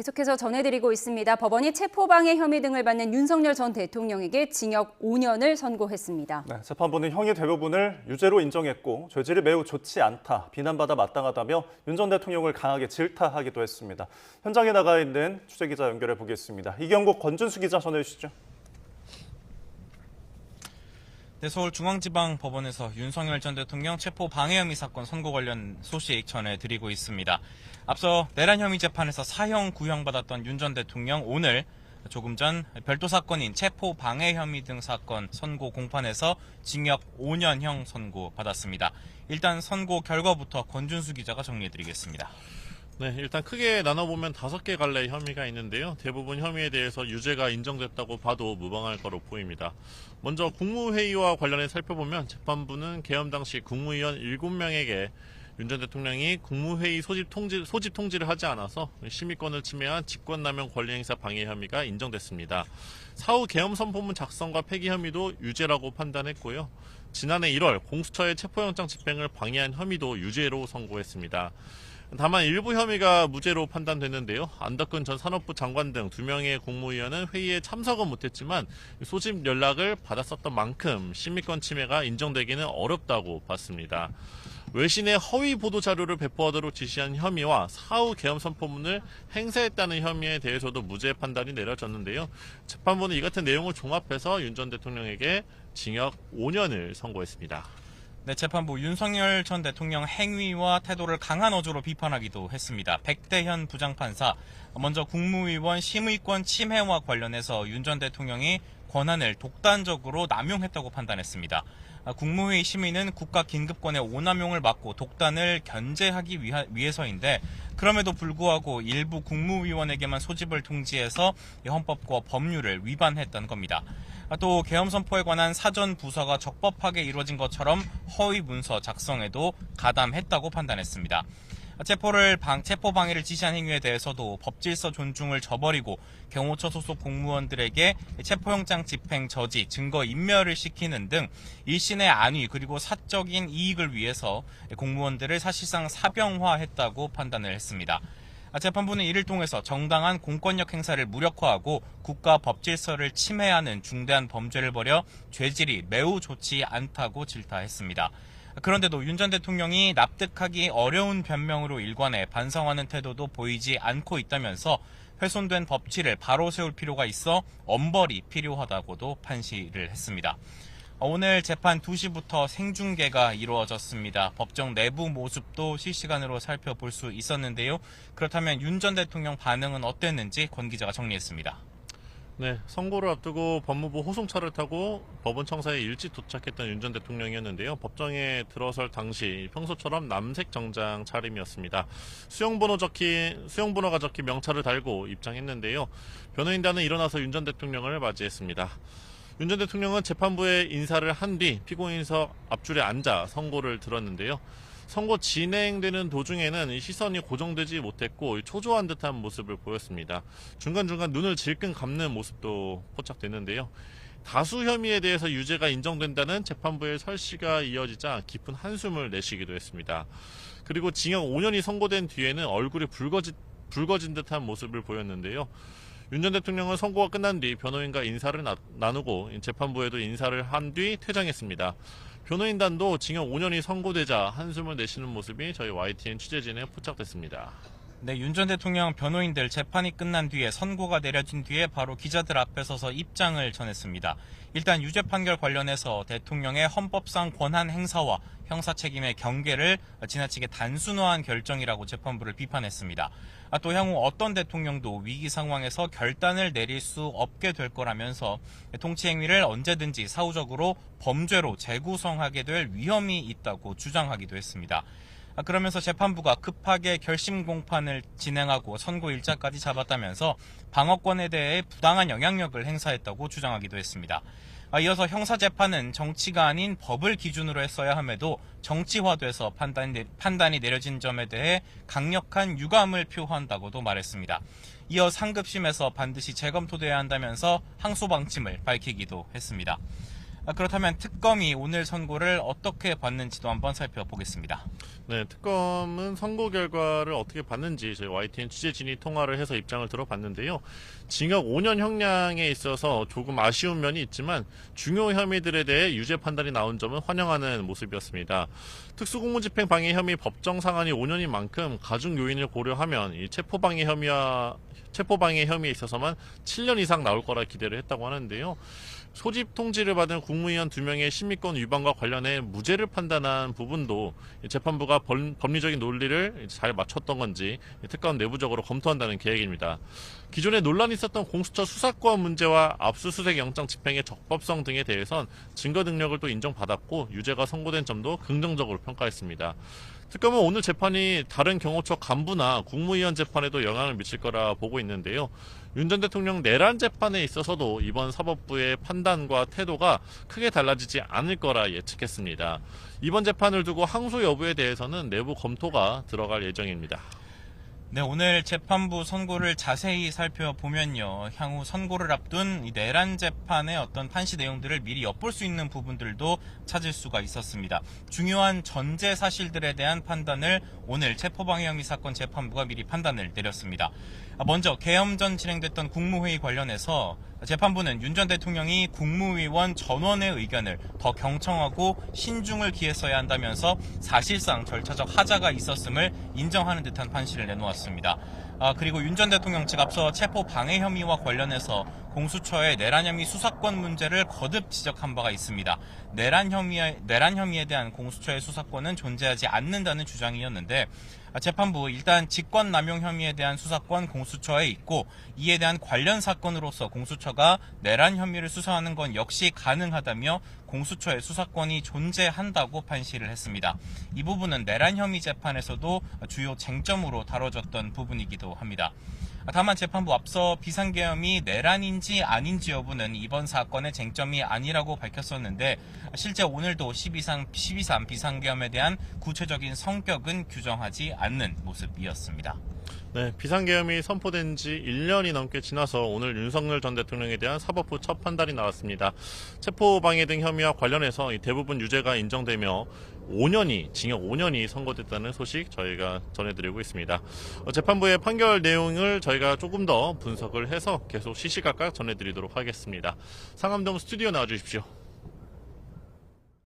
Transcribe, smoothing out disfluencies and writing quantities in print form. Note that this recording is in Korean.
계속해서 전해드리고 있습니다. 법원이 체포방해 혐의 등을 받는 윤석열 전 대통령에게 징역 5년을 선고했습니다. 네, 재판부는 형의 대부분을 유죄로 인정했고 죄질이 매우 좋지 않다, 비난받아 마땅하다며 윤 전 대통령을 강하게 질타하기도 했습니다. 현장에 나가 있는 취재기자 연결해 보겠습니다. 이경국, 권준수 기자 전해주시죠. 네, 서울중앙지방법원에서 윤석열 전 대통령 체포 방해 혐의 사건 선고 관련 소식 전해드리고 있습니다. 앞서 내란 혐의 재판에서 사형 구형받았던 윤 전 대통령 오늘 조금 전 별도 사건인 체포 방해 혐의 등 사건 선고 공판에서 징역 5년형 선고받았습니다. 일단 선고 결과부터 권준수 기자가 정리해드리겠습니다. 네, 일단 크게 나눠보면 5개 갈래의 혐의가 있는데요. 대부분 혐의에 대해서 유죄가 인정됐다고 봐도 무방할 거로 보입니다. 먼저 국무회의와 관련해 살펴보면 재판부는 계엄 당시 국무위원 7명에게 윤 전 대통령이 국무회의 소집 통지를 하지 않아서 심의권을 침해한 직권남용 권리행사 방해 혐의가 인정됐습니다. 사후 계엄 선포문 작성과 폐기 혐의도 유죄라고 판단했고요. 지난해 1월 공수처의 체포영장 집행을 방해한 혐의도 유죄로 선고했습니다. 다만 일부 혐의가 무죄로 판단됐는데요. 안덕근 전 산업부 장관 등 2명의 국무위원은 회의에 참석은 못했지만 소집 연락을 받았었던 만큼 심의권 침해가 인정되기는 어렵다고 봤습니다. 외신에 허위 보도 자료를 배포하도록 지시한 혐의와 사후 계엄 선포문을 행사했다는 혐의에 대해서도 무죄 판단이 내려졌는데요. 재판부는 이 같은 내용을 종합해서 윤 전 대통령에게 징역 5년을 선고했습니다. 네, 재판부 윤석열 전 대통령 행위와 태도를 강한 어조로 비판하기도 했습니다. 백대현 부장판사, 먼저 국무위원 심의권 침해와 관련해서 윤 전 대통령이 권한을 독단적으로 남용했다고 판단했습니다. 국무회의 심의는 국가 긴급권의 오남용을 막고 독단을 견제하기 위해서인데 그럼에도 불구하고 일부 국무위원에게만 소집을 통지해서 헌법과 법률을 위반했던 겁니다. 또 계엄 선포에 관한 사전 부서가 적법하게 이루어진 것처럼 허위 문서 작성에도 가담했다고 판단했습니다. 체포 방해를 지시한 행위에 대해서도 법질서 존중을 저버리고 경호처 소속 공무원들에게 체포영장 집행 저지, 증거 인멸을 시키는 등 일신의 안위 그리고 사적인 이익을 위해서 공무원들을 사실상 사병화했다고 판단을 했습니다. 재판부는 이를 통해서 정당한 공권력 행사를 무력화하고 국가 법질서를 침해하는 중대한 범죄를 벌여 죄질이 매우 좋지 않다고 질타했습니다. 그런데도 윤 전 대통령이 납득하기 어려운 변명으로 일관해 반성하는 태도도 보이지 않고 있다면서 훼손된 법치를 바로 세울 필요가 있어 엄벌이 필요하다고도 판시를 했습니다. 오늘 재판 2시부터 생중계가 이루어졌습니다. 법정 내부 모습도 실시간으로 살펴볼 수 있었는데요. 그렇다면 윤 전 대통령 반응은 어땠는지 권 기자가 정리했습니다. 네, 선고를 앞두고 법무부 호송차를 타고 법원 청사에 일찍 도착했던 윤 전 대통령이었는데요. 법정에 들어설 당시 평소처럼 남색 정장 차림이었습니다. 수용번호가 적힌 명찰을 달고 입장했는데요. 변호인단은 일어나서 윤 전 대통령을 맞이했습니다. 윤 전 대통령은 재판부에 인사를 한 뒤 피고인석 앞줄에 앉아 선고를 들었는데요. 선고 진행되는 도중에는 시선이 고정되지 못했고 초조한 듯한 모습을 보였습니다. 중간중간 눈을 질끈 감는 모습도 포착됐는데요. 다수 혐의에 대해서 유죄가 인정된다는 재판부의 설시가 이어지자 깊은 한숨을 내쉬기도 했습니다. 그리고 징역 5년이 선고된 뒤에는 얼굴이 붉어진 듯한 모습을 보였는데요. 윤 전 대통령은 선고가 끝난 뒤 변호인과 인사를 나누고 재판부에도 인사를 한 뒤 퇴장했습니다. 변호인단도 징역 5년이 선고되자 한숨을 내쉬는 모습이 저희 YTN 취재진에 포착됐습니다. 네, 윤 전 대통령 변호인들 재판이 끝난 뒤에 선고가 내려진 뒤에 바로 기자들 앞에 서서 입장을 전했습니다. 일단 유죄 판결 관련해서 대통령의 헌법상 권한 행사와 형사 책임의 경계를 지나치게 단순화한 결정이라고 재판부를 비판했습니다. 또 향후 어떤 대통령도 위기 상황에서 결단을 내릴 수 없게 될 거라면서 통치 행위를 언제든지 사후적으로 범죄로 재구성하게 될 위험이 있다고 주장하기도 했습니다. 그러면서 재판부가 급하게 결심 공판을 진행하고 선고 일자까지 잡았다면서 방어권에 대해 부당한 영향력을 행사했다고 주장하기도 했습니다. 이어서 형사재판은 정치가 아닌 법을 기준으로 했어야 함에도 정치화돼서 판단이 내려진 점에 대해 강력한 유감을 표한다고도 말했습니다. 이어 상급심에서 반드시 재검토돼야 한다면서 항소 방침을 밝히기도 했습니다. 그렇다면 특검이 오늘 선고를 어떻게 봤는지도 한번 살펴보겠습니다. 네, 특검은 선고 결과를 어떻게 봤는지 저희 YTN 취재진이 통화를 해서 입장을 들어봤는데요. 징역 5년 형량에 있어서 조금 아쉬운 면이 있지만 중요 혐의들에 대해 유죄 판단이 나온 점은 환영하는 모습이었습니다. 특수공무집행 방해 혐의 법정 상한이 5년인 만큼 가중 요인을 고려하면 이 체포방해 혐의에 있어서만 7년 이상 나올 거라 기대를 했다고 하는데요. 소집 통지를 받은 국무위원 2명의 심의권 위반과 관련해 무죄를 판단한 부분도 재판부가 법리적인 논리를 잘 맞췄던 건지 특검 내부적으로 검토한다는 계획입니다. 기존에 논란이 있었던 공수처 수사권 문제와 압수수색 영장 집행의 적법성 등에 대해선 증거 능력을 또 인정받았고 유죄가 선고된 점도 긍정적으로 평가했습니다. 특검은 오늘 재판이 다른 경호처 간부나 국무위원 재판에도 영향을 미칠 거라 보고 있는데요. 윤 전 대통령 내란 재판에 있어서도 이번 사법부의 판단과 태도가 크게 달라지지 않을 거라 예측했습니다. 이번 재판을 두고 항소 여부에 대해서는 내부 검토가 들어갈 예정입니다. 네, 오늘 재판부 선고를 자세히 살펴보면요. 향후 선고를 앞둔 이 내란 재판의 어떤 판시 내용들을 미리 엿볼 수 있는 부분들도 찾을 수가 있었습니다. 중요한 전제 사실들에 대한 판단을 오늘 체포방해 혐의 사건 재판부가 미리 판단을 내렸습니다. 먼저 계엄 전 진행됐던 국무회의 관련해서 재판부는 윤 전 대통령이 국무위원 전원의 의견을 더 경청하고 신중을 기했어야 한다면서 사실상 절차적 하자가 있었음을 인정하는 듯한 판시를 내놓았습니다. 그리고 윤 전 대통령 측 앞서 체포 방해 혐의와 관련해서 공수처의 내란 혐의 수사권 문제를 거듭 지적한 바가 있습니다. 내란 혐의에 대한 공수처의 수사권은 존재하지 않는다는 주장이었는데 재판부 일단 직권남용 혐의에 대한 수사권 공수처에 있고 이에 대한 관련 사건으로서 공수처가 내란 혐의를 수사하는 건 역시 가능하다며 공수처의 수사권이 존재한다고 판시를 했습니다. 이 부분은 내란 혐의 재판에서도 주요 쟁점으로 다뤄졌던 부분이기도 합니다. 다만 재판부 앞서 비상계엄이 내란인지 아닌지 여부는 이번 사건의 쟁점이 아니라고 밝혔었는데 실제 오늘도 12.3 비상계엄에 대한 구체적인 성격은 규정하지 않는 모습이었습니다. 네, 비상계엄이 선포된 지 1년이 넘게 지나서 오늘 윤석열 전 대통령에 대한 사법부 첫 판단이 나왔습니다. 체포방해 등 혐의와 관련해서 대부분 유죄가 인정되며 징역 5년이 선고됐다는 소식 저희가 전해드리고 있습니다. 재판부의 판결 내용을 저희가 조금 더 분석을 해서 계속 시시각각 전해드리도록 하겠습니다. 상암동 스튜디오 나와주십시오.